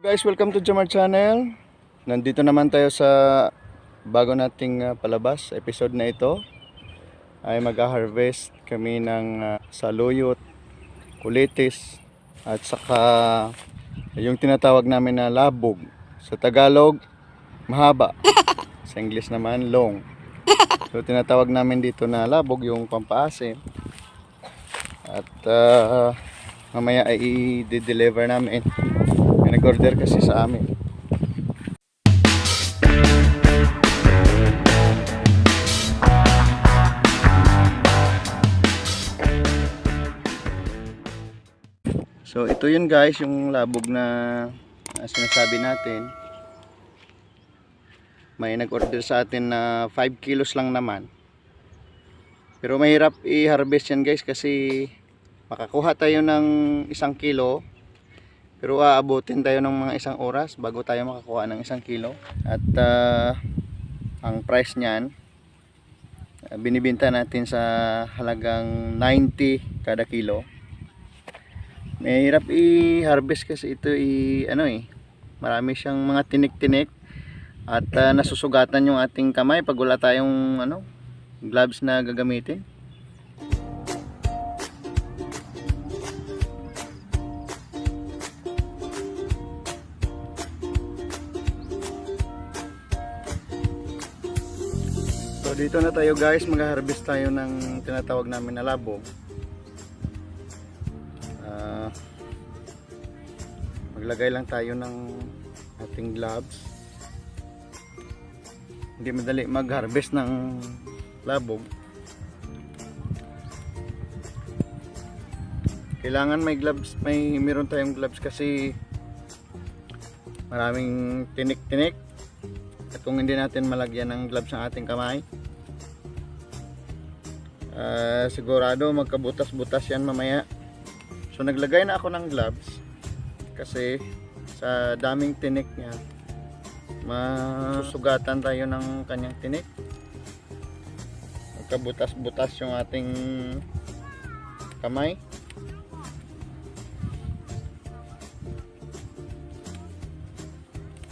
Guys, welcome to Jamar Channel. Nandito naman tayo sa bago nating palabas. Episode na ito ay mag-harvest kami ng saluyot, kulitis at saka yung tinatawag namin na labog. Sa Tagalog, mahaba. Sa English naman, long. So tinatawag namin dito na labog yung pampaasim. At mamaya ay i-deliver namin. May nag-order kasi sa amin. So ito yun guys, yung labog na sinasabi natin. May nag-order sa atin na 5 kilos lang naman. Pero mahirap i-harvest yan guys kasi makakuha tayo ng 1 kilo. Pero aabutin tayo ng mga 1 oras bago tayo makakuha ng 1 kilo. At ang price niyan, binibenta natin sa halagang 90 kada kilo. Mahirap i-harvest kasi ito marami siyang mga tinik-tinik at nasusugatan yung ating kamay pag wala tayong gloves na gagamitin. So dito na tayo guys, mag-harvest tayo ng tinatawag namin na labog. Maglagay lang tayo ng ating gloves. Hindi madali mag-harvest ng labog. Kailangan may gloves, meron tayong gloves kasi maraming tinik-tinik. At kung hindi natin malagyan ng gloves ang ating kamay, sigurado magkabutas-butas yan mamaya. So naglagay na ako ng gloves kasi sa daming tinik niya masusugatan tayo ng kanyang tinik. Magkabutas-butas yung ating kamay.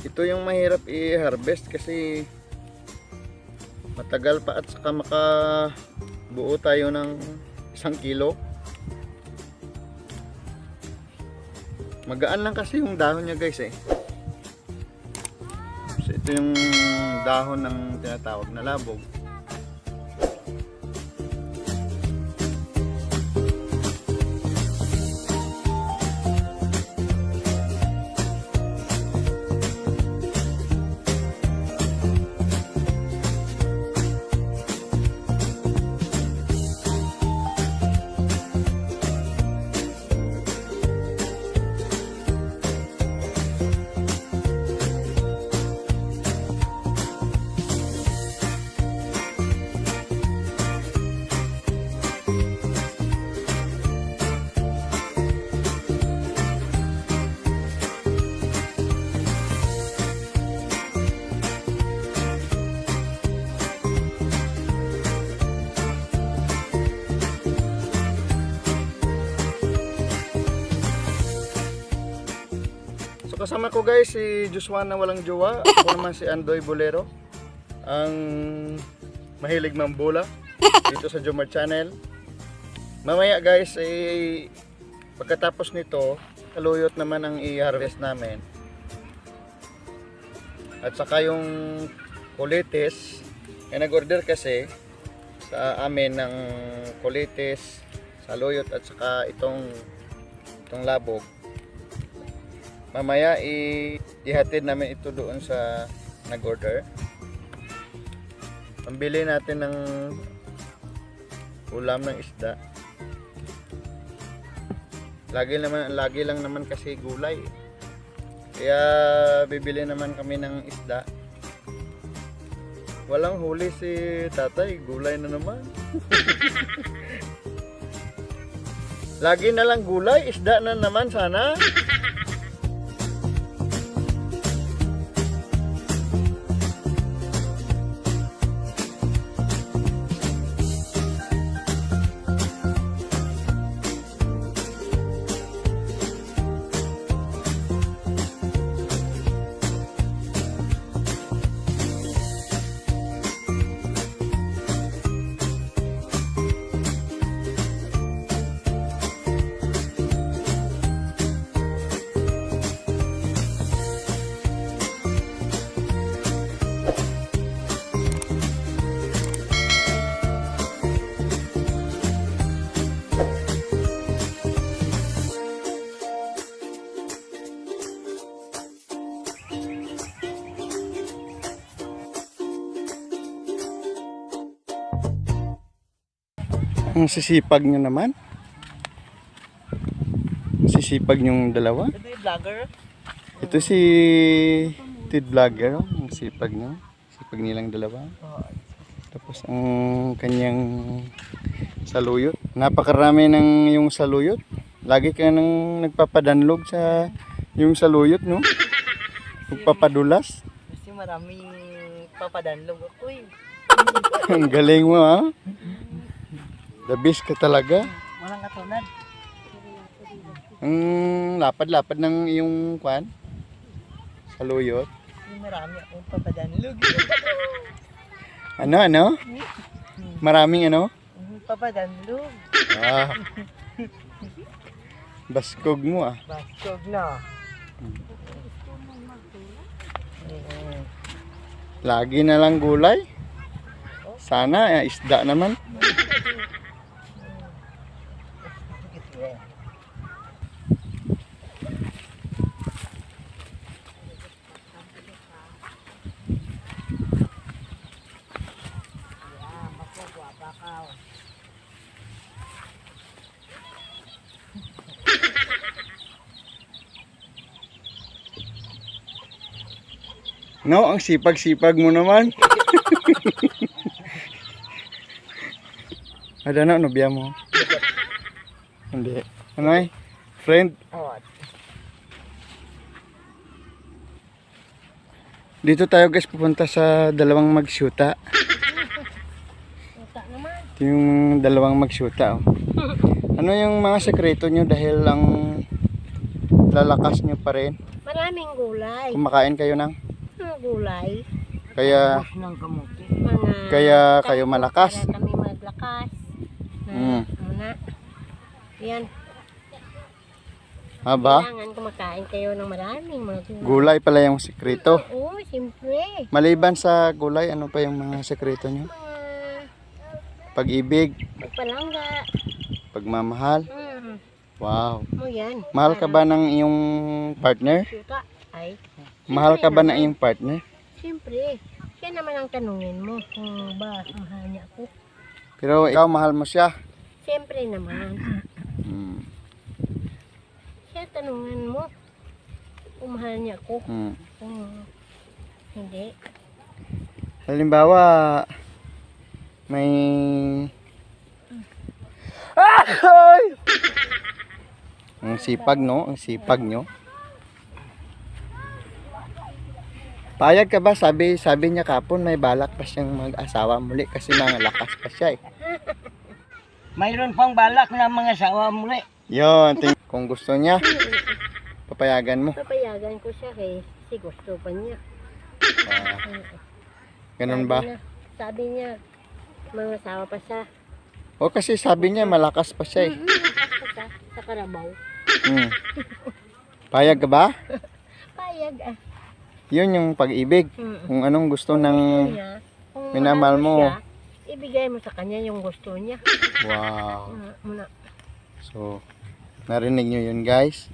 Ito yung mahirap i-harvest kasi matagal pa at saka makabuo tayo ng 1 kilo. Magaan lang kasi yung dahon niya guys So ito yung dahon ng tinatawag na labog. Kasama ko guys si Joshua na walang jowa. Ako naman si Andoy Bolero, ang mahilig mambola dito sa Jamar Channel. Mamaya guys pagkatapos nito, saluyot naman ang i-harvest namin. At saka yung kulitis, nag-order kasi sa amin ng kulitis, saluyot at saka itong labog. Mamaya ihatid namin ito doon sa nag-order. Pambili natin ng ulam ng isda. Lagi lang naman kasi gulay. Kaya bibili naman kami ng isda. Walang huli si tatay, gulay na naman. Lagi na lang gulay, isda na naman sana. Ang sisipag nyo naman. Sisipag nyong dalawa. Ito yung vlogger. Ito si Tid Vlogger. Ang sipag nyo. Sipag nilang dalawa. Tapos ang kanyang saluyot. Napakarami ng yung saluyot. Lagi ka nang nagpapadanlog sa yung saluyot, no? Magpapadulas. Kasi maraming papadanlog ako eh. Ang galing mo, ha? The best ka talaga. Walang katulad. Ang lapad-lapad ng iyong kwan. Saluyot. Marami akong papadanlog. Ano? Maraming ano? Papadanlog. Ah. Baskog mo, ah. Bastog na. Lagi na lang gulay. Sana isda naman. No, ang sipag-sipag mo naman. Ada na, nobya mo? Hindi. Ano eh? Friend? Oh, Dito tayo guys pupunta sa dalawang magsyuta. Ito yung dalawang magsyuta. Oh. Ano yung mga sekreto nyo dahil ang lalakas nyo pa rin? Maraming gulay. Kumakain kayo ng? Mga gulay. Kaya, ng kamuti. kaya kayo malakas. Para kami maglakas. Muna. Yan. Haba? Kailangan kumakain kayo ng maraming mga gulay. Gulay pala yung sekreto. Oo, siyempre. Maliban sa gulay, ano pa yung mga sekreto nyo? Mga Pag-ibig, pagpalangga. pagmamahal. Wow. Mo yan. Mahal ka ba ng iyong partner? Syuta. Ay. Mahal ka ba ng naman. iyong partner? Siyempre. Siya naman ang tanungin mo kung ba mahal niya ako. Pero ikaw mahal mo siya. Siyempre naman. Hmm. Siya tanungin mo kung mahal niya ako. Hmm. Kung hindi. Halimbawa, may... Ay! Ang sipag, no? Ang sipag nyo. Payag ka ba? Sabi niya kapon may balak pa siyang mag-asawa muli kasi lakas pa siya eh. Mayroon pang balak na mga sawa muli. Yun, kung gusto niya, papayagan mo. Papayagan ko siya kasi gusto pa niya. Ah, ganun ba? Sabi niya, mga asawa pa siya. O kasi sabi niya malakas pa siya eh. Malakas pa siya sa Karabaw. Hmm. Payag ka ba? Payag ah. Yun yung pag-ibig. Kung anong gusto ng Kung minamahal mahal mo. siya, ibigay mo sa kanya yung gusto niya. Wow. Muna. So, narinig nyo yun guys.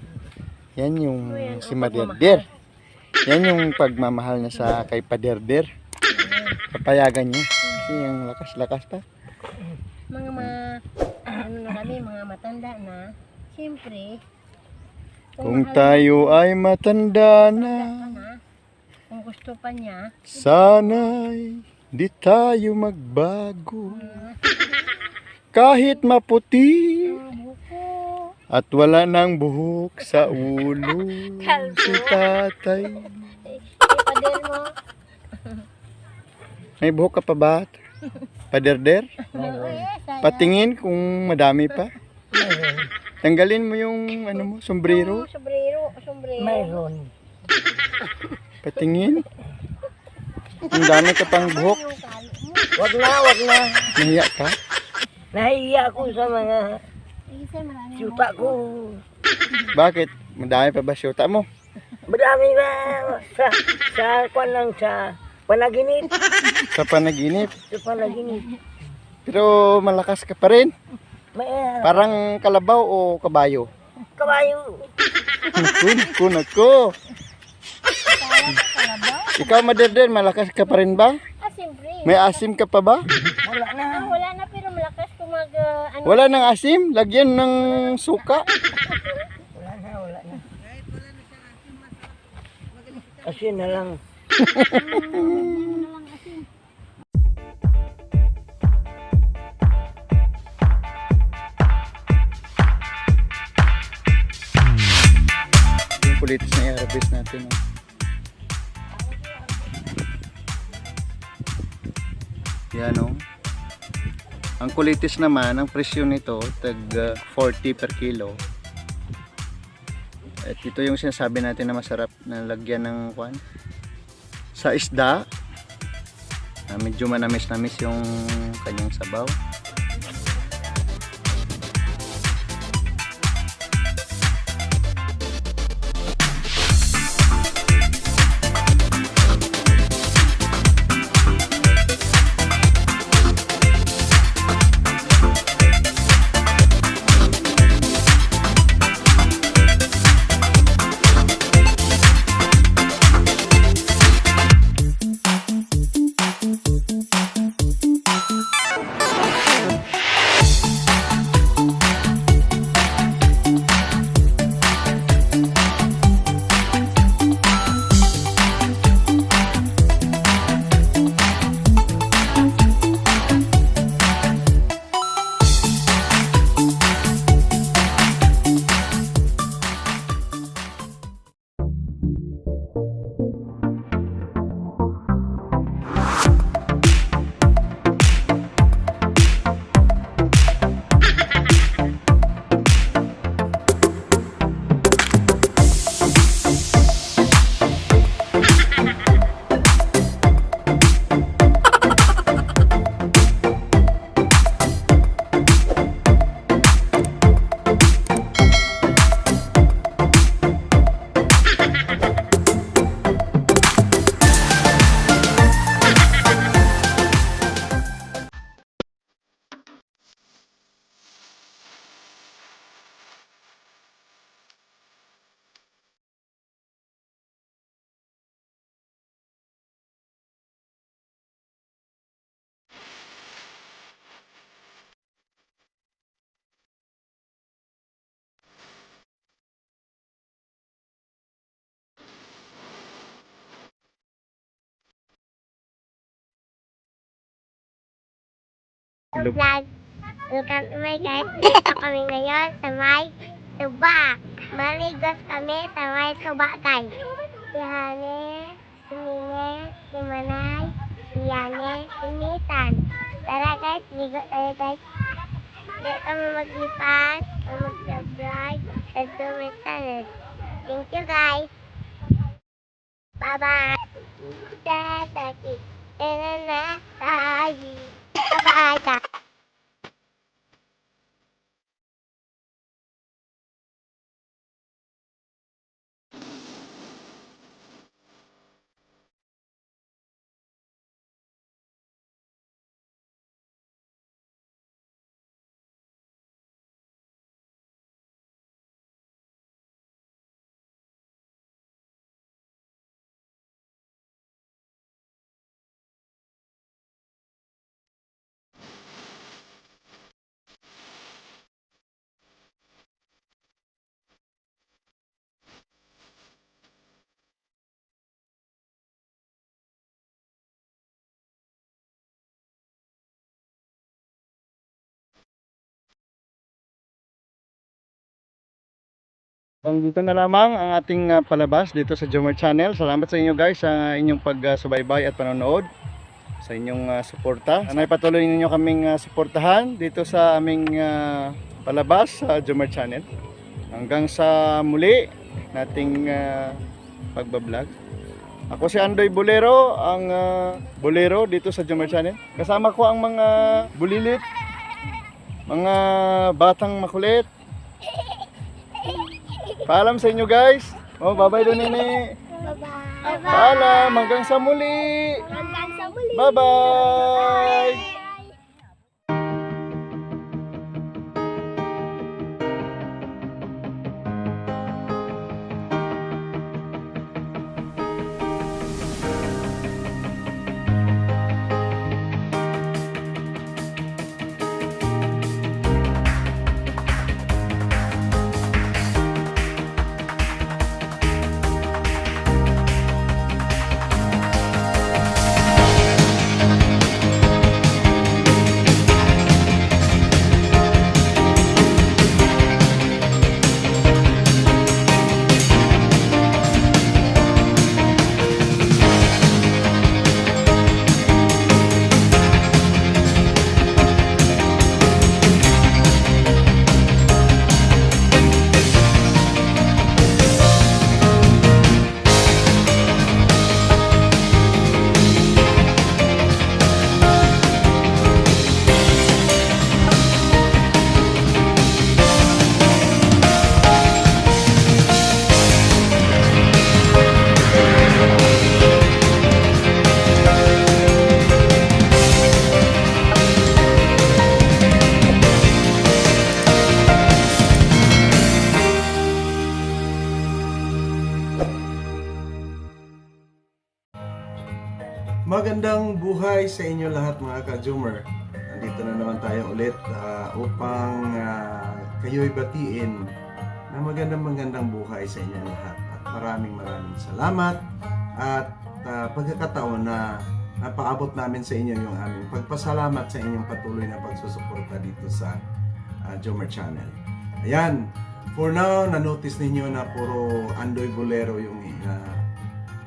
Yan yung Yan, si ang Maderder. Yan yung pagmamahal niya sa kay Paderder. Papayagan niya. Kasi yung lakas-lakas pa. Mga ano na kami, mga matanda na. Siyempre, Kung mahal tayo ay matanda ka na, na, kung gusto pa niya, sana'y di tayo magbago. Kahit maputi ang buko, at wala nang buhok sa ulo. Kalbo. Si tatay. ipader mo. May buhok ka pa ba? Paderder? Sayang. Patingin kung madami pa. Tanggalin mo yung ano mo, sombrero. Sombrero. Mayroon. Patingin. Ang dami ka pang buhok. Yung kalo mo. Wag na. Nahiya ka? Nahiya ako sa mga Isa marami mo. syuta ko. Bakit? Madami pa ba syuta mo? Marami na sa kwan lang sa panaginip. Sa panaginip. Sa panaginip. Pero malakas ka pa rin. May Parang kalabaw o kabayo. kabayo. Ako. Ikaw, Maderder, malakas ka pa rin ba? Ah, siyempre. May asim ka pa ba? Wala na. Wala na pero malakas kung mag ano, Wala nang asim, lagyan ng suka. Wala na, wala na. Asin na lang. Yung kulitis na i-harvest natin. Oh. Yan oh. Ang kulitis naman, ang presyo nito, tag 40 per kilo. At ito yung sinasabi natin na masarap na lagyan ng kwan. Sa isda, medyo manamis-namis yung kanyang sabaw. vlog. Welcome to my guys. Dito kami ngayon sa may tuba. Maligos kami sa may tuba guys. Si Hane, si Mine, si Manay, si Yane, si Nathan. Tara guys, ligo tayo guys. Dito kami maglipas, mag-subscribe, and to my channel. Thank you guys. Bye-bye. Tataki. Bye-bye. Bye-bye. Dito na lamang ang ating palabas dito sa Jomar Channel. Salamat sa inyo guys sa inyong pagsubaybay at panonood, sa inyong suporta. Sana ipatuloy ninyo kaming suportahan dito sa aming palabas sa Jomar Channel. Hanggang sa muli nating pagbablog. Ako si Andoy Bolero, ang Bolero dito sa Jomar Channel. Kasama ko ang mga bulilit, mga batang makulit. Paalam sa inyo guys. Oh, bye-bye doon nini. Bye-bye. Paalam, hanggang sa muli. Hanggang sa muli. Bye-bye. Magandang buhay sa inyo lahat mga ka-Zoomer. Nandito na naman tayo ulit upang kayo'y batiin na magandang buhay sa inyong lahat. At maraming salamat at pagkakataon na napaabot namin sa inyo yung aming pagpasalamat sa inyong patuloy na pagsusuporta dito sa Zoomer Channel. Ayan, for now, na-notice ninyo na puro Andoy Bolero yung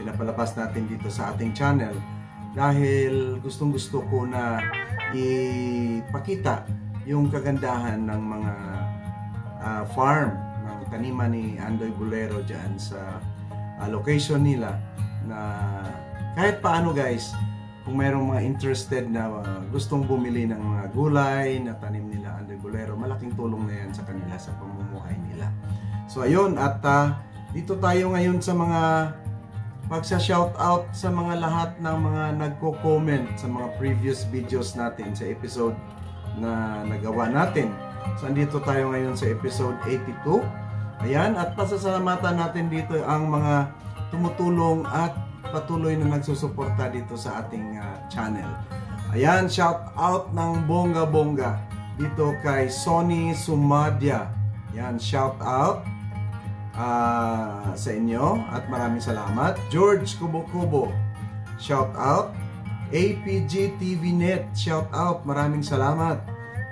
pinapalabas natin dito sa ating channel. Dahil gustong-gusto ko na ipakita yung kagandahan ng mga farm ng taniman ni Andoy Bolero dyan sa location nila, na kahit paano guys, kung mayroong mga interested na gustong bumili ng mga gulay na tanim nila Andoy Bolero, malaking tulong na yan sa kanila sa pamumuhay nila. So ayun, at dito tayo ngayon sa mga magsa-shoutout sa mga lahat ng mga nagko-comment sa mga previous videos natin sa episode na nagawa natin. So andito tayo ngayon sa episode 82. Ayan, at pasasalamatan natin dito ang mga tumutulong at patuloy na nagsusuporta dito sa ating channel. Ayan, shoutout ng bongga-bongga dito kay Sonny Sumadia. Ayan, shoutout sa inyo at maraming salamat. George Kubo-Kubo, shout out. APG TV Net, shout out, maraming salamat.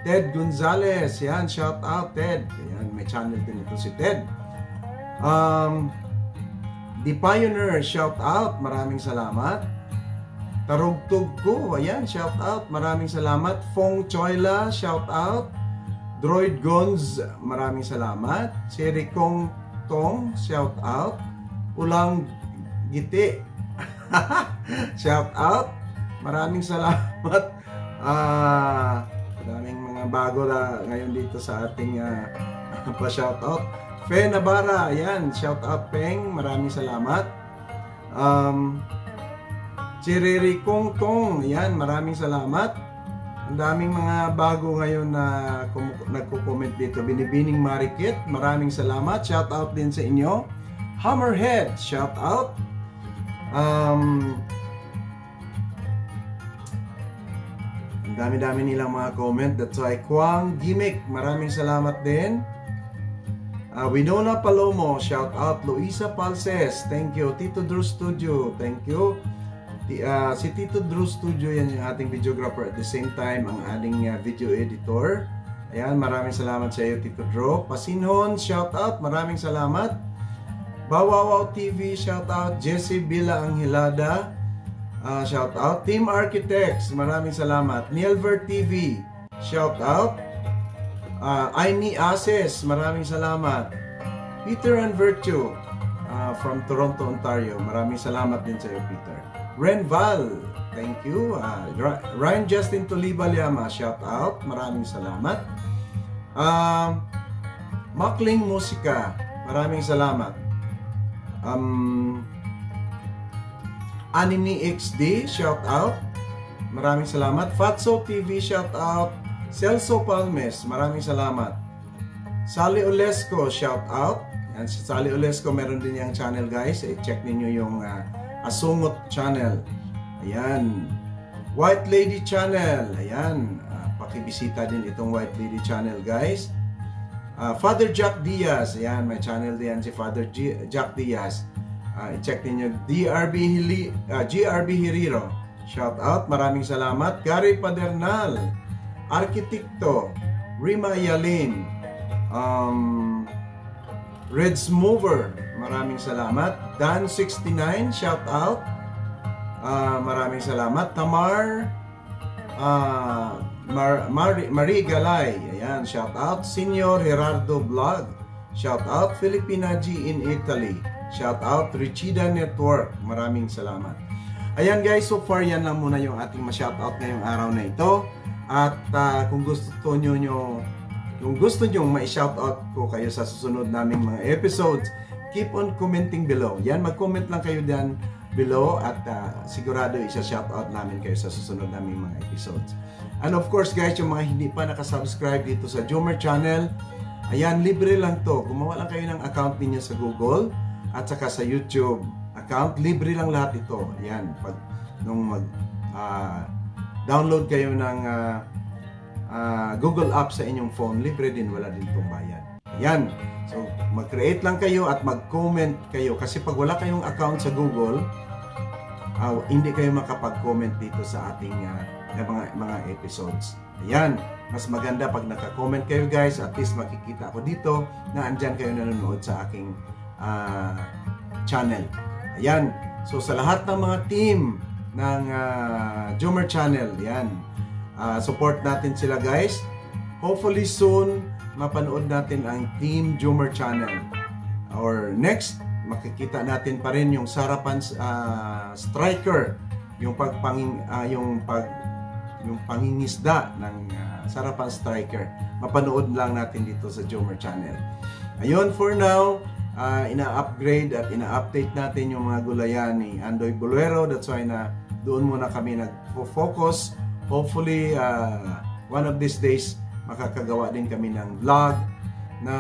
Ted Gonzalez, yan, shout out Ted. Ayan, may channel din ito si Ted. The Pioneer, shout out, maraming salamat. Tarugtog ko, ayan, shout out, maraming salamat. Fong Choyla, shout out. Droid Gonz, maraming salamat. Si Rikong Tong, shout out. Ulang Giti, shout out. Maraming salamat. Maraming mga bago na ngayon dito sa ating pa-shout out. Fe Nabara, ayan, shout out Peng, maraming salamat. Chiriri Kong Tong, ayan, maraming salamat. Ang daming mga bago ngayon na nagko-comment dito. Binibining Marikit, maraming salamat. Shout out din sa inyo. Hammerhead, shout out. Ang dami-dami nilang mga comment. That's why Kwang Gimmick, maraming salamat din. Winona Palomo, shout out. Luisa Palses, thank you. Tito Drew Studio, thank you. Si Tito Drew Studio, yan yung ating videographer, at the same time ang ating video editor. Ayan, maraming salamat sa iyo Tito Drew. Pasinhon, shout out, maraming salamat. Bawawaw TV, shout out. Jesse Bila Anghilada, shout out. Team Architects, maraming salamat. Nielver TV, shout out. Aini Ases, maraming salamat. Peter and Virtue from Toronto, Ontario, maraming salamat din sa iyo Peter. Renval, thank you. Ryan Justin Toliba-Liama, shout out, maraming salamat. Makling Musika, maraming salamat. Anini XD, shout out, maraming salamat. Fatso TV, shout out. Celso Palmes, maraming salamat. Sally Olesco, shout out. Yan, si Sally Olesco, meron din yung channel guys. I-check ninyo yung Asungot Channel. Ayan. White Lady Channel. Ayan. Pakibisita din itong White Lady Channel guys. Father Jack Diaz. Ayan. May channel din si Father Jack Diaz. I-check ninyo. GRB Hiriro. Shout out. Maraming salamat. Gary Padernal. Arkitekto. Rima Yalin. Reds Mover, maraming salamat. Dan69, shout out. Maraming salamat. Tamar Marie Galay, ayan, shout out. Senior Gerardo Vlog, shout out. Filipina G in Italy, shout out. Richida Network, maraming salamat. Ayan guys, so far yan lang muna yung ating ma-shoutout ngayong araw na ito. At kung gusto nyo ma-shoutout ko kayo sa susunod naming mga episodes, keep on commenting below. Yan, mag-comment lang kayo dyan below at sigurado isa-shoutout namin kayo sa susunod naming mga episodes. And of course guys, yung mga hindi pa nakasubscribe dito sa Zoomer Channel, ayan, libre lang to. Gumawa lang kayo ng account ninyo sa Google at saka sa YouTube account. Libre lang lahat ito. Ayan, pag nung download kayo ng Google App sa inyong phone, libre din, wala din itong bayad. Ayan. So, mag-create lang kayo at mag-comment kayo. Kasi pag wala kayong account sa Google, hindi kayo makapag-comment dito sa ating mga episodes. Ayan. Mas maganda pag naka-comment kayo guys, at least makikita ako dito na andyan kayo nanonood sa aking channel. Ayan. So, sa lahat ng mga team ng Jomer Channel, ayan. Support natin sila guys. Hopefully soon, mapanood natin ang Team Jomer Channel. Or next, makikita natin pa rin yung Sarapan Striker, yung pangingisda ng Sarapan Striker. Mapanood lang natin dito sa Jomer Channel. Ayun, for now, ina-upgrade at ina-update natin yung mga gulayan ni Andoy Bolero. That's why na doon muna kami nag-focus. Hopefully, one of these days, makakagawa din kami ng vlog na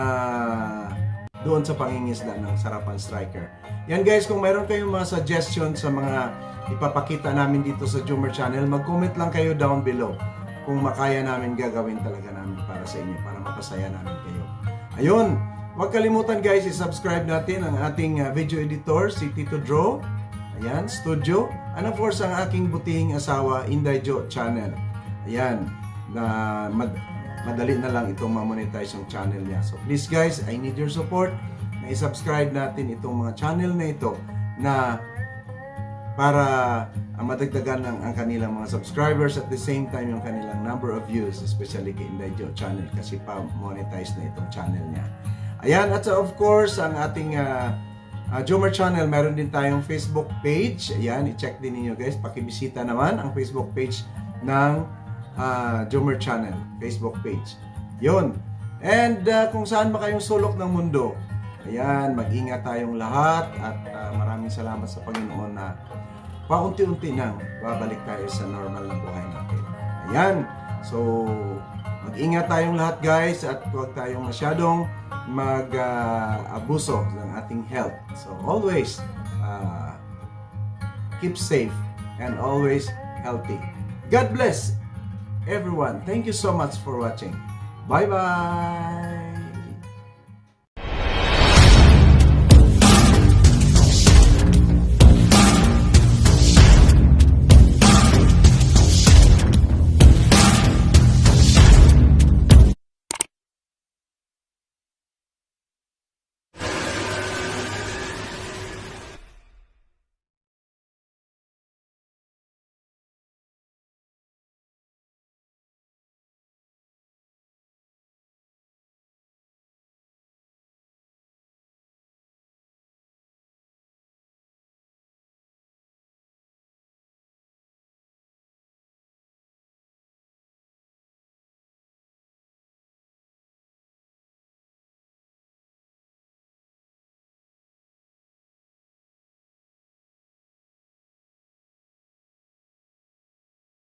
doon sa pangingisda ng Sarapan Striker. Yan guys, kung mayroon kayong mga suggestions sa mga ipapakita namin dito sa Jomer Channel, mag-comment lang kayo down below kung makaya namin gagawin talaga namin para sa inyo, para mapasaya namin kayo. Ayun, huwag kalimutan guys, i-subscribe natin ang ating video editor, si Tito Draw. Ayan, studio. And of course, ang aking butihing asawa, Inday Jo Channel. Ayan, na madali na lang itong ma-monetize yung channel niya. So please guys, I need your support na i-subscribe natin itong mga channel na ito na para madagdagan ang kanilang mga subscribers, at the same time yung kanilang number of views, especially kay Inday Jo Channel kasi pa-monetize na itong channel niya. Ayan, at of course, ang ating Jomer Channel, meron din tayong Facebook page. Ayan, i-check din niyo guys. Pakibisita naman ang Facebook page ng Jomer Channel, Facebook page. Yun. And kung saan ba kayong sulok ng mundo, ayan, mag-ingat tayong lahat at maraming salamat sa Panginoon na paunti-unti nang babalik tayo sa normal na buhay natin. Ayan. So, mag-ingat tayong lahat guys at huwag tayong masyadong mag-abuso ng ating health. So, always keep safe and always healthy. God bless everyone. Thank you so much for watching. Bye-bye!